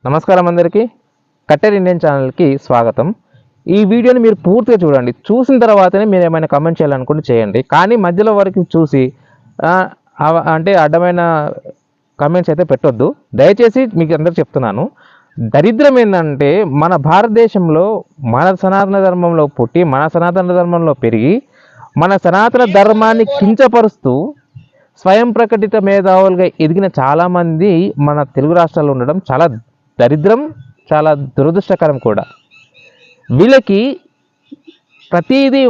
నమస్కారం అందరికీ. Cutter Indian ఛానల్కి స్వాగతం. ఈ వీడియోని మీరు పూర్తిగా చూడండి. చూసిన తర్వాతనే మీరు ఏమైనా కామెంట్ చేయాలనుకుంటే చేయండి. కానీ మధ్యలో వరకు చూసి అంటే అడ్డమైన కామెంట్స్ అయితే పెట్టొద్దు. దయచేసి మీకు అందరు చెప్తున్నాను. దరిద్రం ఏంటంటే మన భారతదేశంలో మన సనాతన ధర్మంలో పుట్టి మన సనాతన ధర్మంలో పెరిగి మన సనాతన ధర్మాన్ని కించపరుస్తూ స్వయం ప్రకటిత మేధావులుగా ఎదిగిన చాలామంది మన తెలుగు రాష్ట్రాల్లో ఉండడం చాలా దరిద్రం, చాలా దురదృష్టకరం కూడా. వీళ్ళకి ప్రతిదీ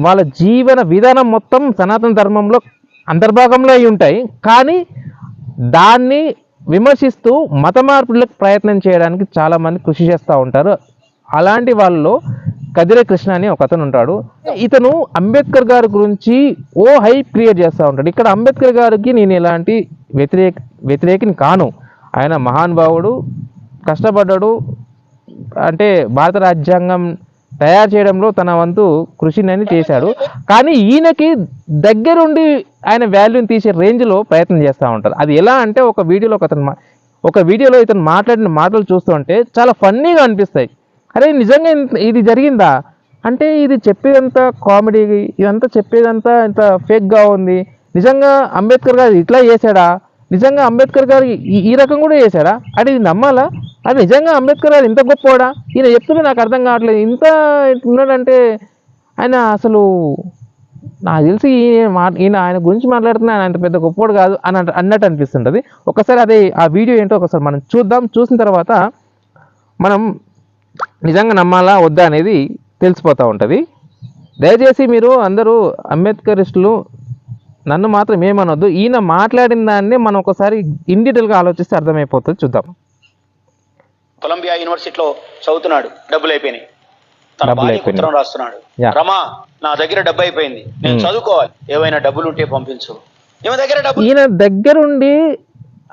వాళ్ళ జీవన విధానం మొత్తం సనాతన ధర్మంలో అంతర్భాగంలో అయి ఉంటాయి. కానీ దాన్ని విమర్శిస్తూ మత మార్పులకు ప్రయత్నం చేయడానికి చాలామంది కృషి చేస్తూ ఉంటారు. అలాంటి వాళ్ళలో కదిరే కృష్ణ అని ఒక అతను ఉంటాడు. ఇతను అంబేద్కర్ గారి గురించి హైప్ క్రియేట్ చేస్తూ ఉంటాడు. ఇక్కడ అంబేద్కర్ గారికి నేను ఎలాంటి వ్యతిరేకిని కాను. ఆయన మహానుభావుడు, కష్టపడ్డాడు. అంటే భారత రాజ్యాంగం తయారు చేయడంలో తన వంతు కృషిని చేశాడు. కానీ ఈయనకి దగ్గరుండి ఆయన వాల్యూని తీసే రేంజ్లో ప్రయత్నం చేస్తూ ఉంటారు. అది ఎలా అంటే ఒక వీడియోలో ఇతను మాట్లాడిన మాటలు చూస్తుంటే చాలా ఫన్నీగా అనిపిస్తాయి. అరే నిజంగా ఇది జరిగిందా అంటే, ఇది చెప్పేదంతా కామెడీ, ఇదంతా చెప్పేదంతా ఇంత ఫేక్గా ఉంది. నిజంగా అంబేద్కర్ గారు ఇట్లా చేశాడా, నిజంగా అంబేద్కర్ గారు ఈ రకం కూడా చేశాడా అంటే ఇది నమ్మాలా? అది నిజంగా అంబేద్కర్ గారు ఇంత గొప్పవాడా? ఈయన చెప్తుంటే నాకు అర్థం కావట్లేదు. ఇంత ఉన్నాడంటే ఆయన అసలు నాకు తెలిసి ఆయన గురించి మాట్లాడుతున్నా ఆయన అంత పెద్ద గొప్పవాడు కాదు అన్నట్టు అనిపిస్తుంటుంది. ఒకసారి ఆ వీడియో ఏంటో ఒకసారి మనం చూద్దాం. చూసిన తర్వాత మనం నిజంగా నమ్మాలా వద్దా అనేది తెలిసిపోతూ ఉంటుంది. దయచేసి మీరు అందరూ అంబేద్కరిస్టులు నన్ను మాత్రం ఏమనొద్దు. ఈయన మాట్లాడిన దాన్ని మనం ఒకసారి ఇన్ డీటెయిల్గా ఆలోచిస్తే అర్థమైపోతుంది. చూద్దాం. కొలంబియా యూనివర్సిటీలో చదువుతున్నాడు, డబ్బులు అయిపోయినాయి. తన భార్యకు ఉత్తరం రాస్తున్నాడు, రమా నా దగ్గర డబ్బు అయిపోయింది, నేను చదువుకోవాలి, ఏవైనా డబ్బులు ఉంటే పంపించు. ఈయన దగ్గరుండి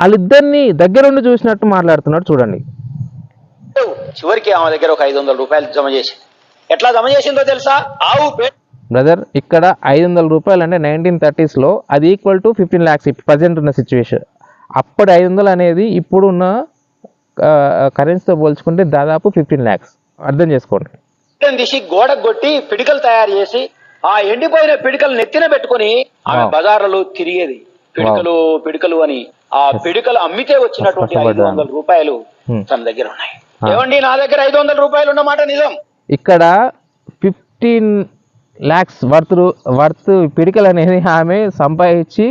వాళ్ళిద్దరిని దగ్గరుండి చూసినట్టు మాట్లాడుతున్నాడు. చూడండి. చివరికి ఆమె దగ్గర ఒక 500 రూపాయలు జమ చేసి, ఎట్లా జమ చేసిందో తెలుసా? ఆవు బ్రదర్, ఇక్కడ 500 రూపాయలు అంటే 1930s అది ఈక్వల్ టు 15 lakhs ప్రజెంట్ ఉన్న సిచ్యువేషన్. అప్పుడు 500 అనేది ఇప్పుడు ఉన్న కరెన్సీతో పోల్చుకుంటే దాదాపు 15 lakhs. అర్థం చేసుకోండి. తీసి గోడకు కొట్టి పిడికలు తయారు చేసి ఆ ఎండిపోయిన పిడికలు నెత్తిన పెట్టుకుని ఆమె బజార్లలో తిరిగేది. పిడికలు అని ఆ పిడికలు అమ్మితే వచ్చినటువంటి 500 రూపాయలు తన దగ్గర ఉన్నాయి. ఏమండి, నా దగ్గర 500 రూపాయలు ఉన్నమాట నిజం. ఇక్కడ 15 lakhs వర్త్ పిడికలు అనేది ఆమె సంపాదించి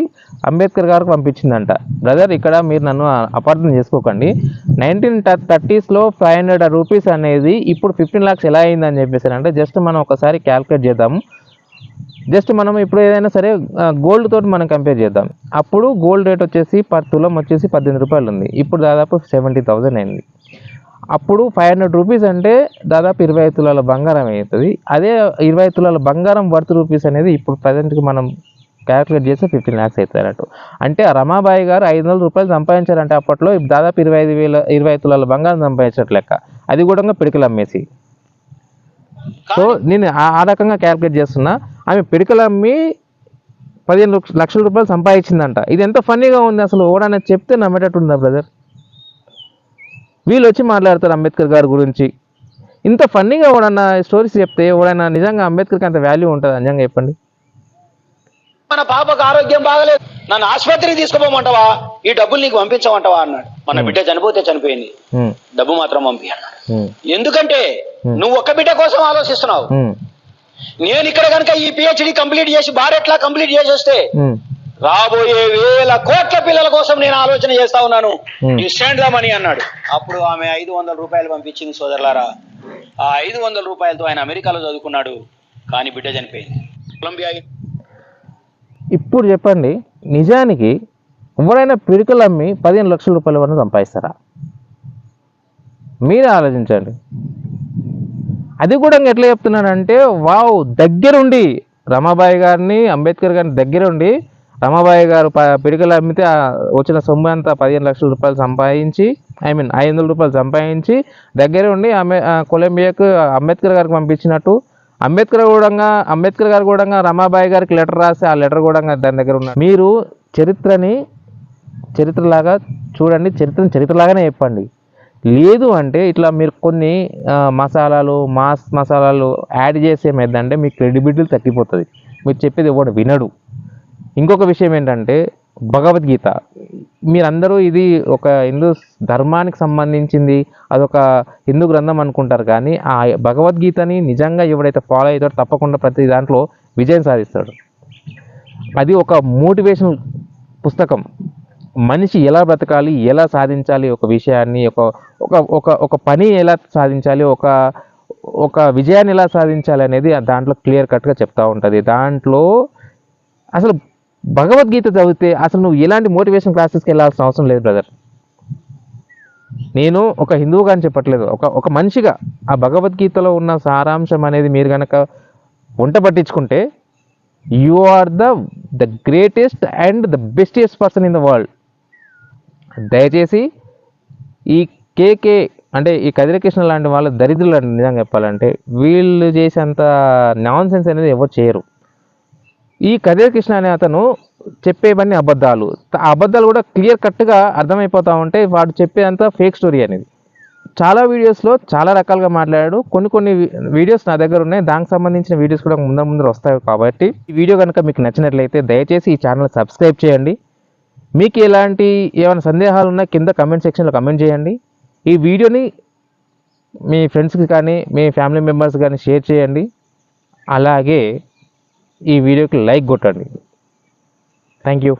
అంబేద్కర్ గారికి పంపించిందంట. బ్రదర్, ఇక్కడ మీరు నన్ను అపార్థం చేసుకోకండి. 1930s 500 రూపీస్ అనేది ఇప్పుడు 15 lakhs ఎలా అయిందని చెప్పేసి అంటే జస్ట్ మనం ఒకసారి క్యాల్కులేట్ చేద్దాము. జస్ట్ మనం ఇప్పుడు ఏదైనా సరే గోల్డ్ తోటి మనం కంపేర్ చేద్దాం. అప్పుడు గోల్డ్ రేట్ వచ్చేసి తులం వచ్చేసి 18 రూపాయలు ఉంది. ఇప్పుడు దాదాపు 70,000 అయింది. అప్పుడు 500 రూపీస్ అంటే దాదాపు 25 తులాల బంగారం అవుతుంది. అదే 25 తులాల బంగారం వర్త్ రూపీస్ అనేది ఇప్పుడు ప్రజెంట్కి మనం క్యాల్కులేట్ చేస్తే 15 lakhs అవుతుంది అన్నట్టు. అంటే రమాబాయి గారు 500 రూపాయలు సంపాదించారంటే అప్పట్లో దాదాపు 25 తులాల బంగారం సంపాదించినట్టు లెక్క. అది కూడా పిడికలు అమ్మేసి. సో నేను ఆ రకంగా క్యాల్కులేట్ చేస్తున్నా. ఆమె పిడికలు అమ్మి 15 లక్షల రూపాయలు సంపాదించిందంట. ఇది ఎంత ఫన్నీగా ఉంది అసలు. ఓడనే చెప్తే నమ్మేటట్టు ఉందా బ్రదర్? వీళ్ళు వచ్చి మాట్లాడతారు అంబేద్కర్ గారి గురించి. ఇంత ఫన్నీగా ఎవడన్నా స్టోరీస్ చెప్తే ఎవడైనా నిజంగా అంబేద్కర్కి అంత వాల్యూ ఉంటుంది నిజంగా చెప్పండి. మన పాపకు ఆరోగ్యం బాగలేదు, నన్ను ఆసుపత్రికి తీసుకుపోమంటావా, ఈ డబ్బులు నీకు పంపించమంటావా అన్నాడు. మన బిడ్డ చనిపోతే చనిపోయింది, డబ్బు మాత్రం పంపి అన్నాడు. ఎందుకంటే నువ్వు ఒక్క బిడ్డ కోసం ఆలోచిస్తున్నావు. నేను ఇక్కడ కనుక ఈ పిహెచ్డి కంప్లీట్ చేసి బారెట్లా కంప్లీట్ చేసేస్తే రాబోయే వేల కోట్ల పిల్లల కోసం నేను ఆలోచన చేస్తా ఉన్నాను. యు స్టాండ్ ద మనీ అన్నాడు. అప్పుడు ఆమె 500 రూపాయలు పంపించింది. సోదరులారా, ఆ 500 రూపాయలతో ఆయన అమెరికాలో చదువుకున్నాడు. కానీ బిడ్డ చనిపోయింది. కొలంబియా. ఇప్పుడు చెప్పండి, నిజానికి ఎవరైనా పిడికలు అమ్మి 15 లక్షల రూపాయల వరకు సంపాదిస్తారా? మీరే ఆలోచించండి. అది కూడా ఎట్లా చెప్తున్నానంటే, వావ్, దగ్గరుండి రమాబాయి గారిని అంబేద్కర్ గారిని దగ్గరుండి రమాబాయి గారు పిడికలు అమ్మితే వచ్చిన సొమ్ము అంతా 15 లక్షల రూపాయలు సంపాదించి 500 రూపాయలు సంపాదించి దగ్గరే ఉండి కొలంబియాకు అంబేద్కర్ గారికి పంపించినట్టు. అంబేద్కర్ గారు కూడా రమాబాయి గారికి లెటర్ రాసి ఆ లెటర్ కూడా దాని దగ్గర ఉన్నారు. మీరు చరిత్రలాగా చూడండి, చరిత్రలాగానే చెప్పండి. లేదు అంటే ఇట్లా మీరు కొన్ని మసాలాలు మసాలాలు యాడ్ చేసి ఏమైందంటే మీ క్రెడిబిలిటీ తగ్గిపోతుంది, మీరు చెప్పేది ఎవడు వినడు. ఇంకొక విషయం ఏంటంటే భగవద్గీత, మీరందరూ ఇది ఒక హిందూ ధర్మానికి సంబంధించింది, అదొక హిందూ గ్రంథం అనుకుంటారు, కానీ ఆ భగవద్గీతని నిజంగా ఎవడైతే ఫాలో అవుతాడో తప్పకుండా ప్రతి దాంట్లో విజయం సాధిస్తాడు. అది ఒక మోటివేషనల్ పుస్తకం. మనిషి ఎలా బ్రతకాలి, ఎలా సాధించాలి ఒక విషయాన్ని, ఒక ఒక ఒక ఒక పని ఎలా సాధించాలి, ఒక విజయాన్ని ఎలా సాధించాలి అనేది దాంట్లో క్లియర్ కట్గా చెప్తూ ఉంటుంది. దాంట్లో అసలు భగవద్గీత చదివితే అసలు నువ్వు ఎలాంటి మోటివేషన్ క్లాసెస్కి వెళ్ళాల్సిన అవసరం లేదు బ్రదర్. నేను ఒక హిందువుగా అని చెప్పట్లేదు, ఒక మనిషిగా ఆ భగవద్గీతలో ఉన్న సారాంశం అనేది మీరు కనుక వంట పట్టించుకుంటే you are the greatest and the bestest person in the world. దయచేసి ఈ కేకే అంటే ఈ కదిరకృష్ణ లాంటి వాళ్ళ దరిద్రులు అంటే నిజంగా చెప్పాలంటే వీళ్ళు చేసేంత నాన్ సెన్స్ అనేది ఎవరు చేయరు. ఈ కదిరకృష్ణ అనే అతను చెప్పేవన్నీ అబద్ధాలు, ఆ అబద్ధాలు కూడా క్లియర్ కట్గా అర్థమైపోతూ ఉంటే వాడు చెప్పేదంతా ఫేక్ స్టోరీ అనేది. చాలా వీడియోస్లో చాలా రకాలుగా మాట్లాడాడు, కొన్ని వీడియోస్ నా దగ్గర ఉన్నాయి, దానికి సంబంధించిన వీడియోస్ కూడా ముందర వస్తాయి. కాబట్టి ఈ వీడియో కనుక మీకు నచ్చినట్లయితే దయచేసి ఈ ఛానల్ సబ్స్క్రైబ్ చేయండి. మీకు ఎలాంటి ఏమైనా సందేహాలు ఉన్నా కింద కమెంట్ సెక్షన్లో కమెంట్ చేయండి. ఈ వీడియోని మీ ఫ్రెండ్స్కి కానీ మీ ఫ్యామిలీ మెంబర్స్ కానీ షేర్ చేయండి. అలాగే ఈ వీడియోకి లైక్ కొట్టండి. Thank you.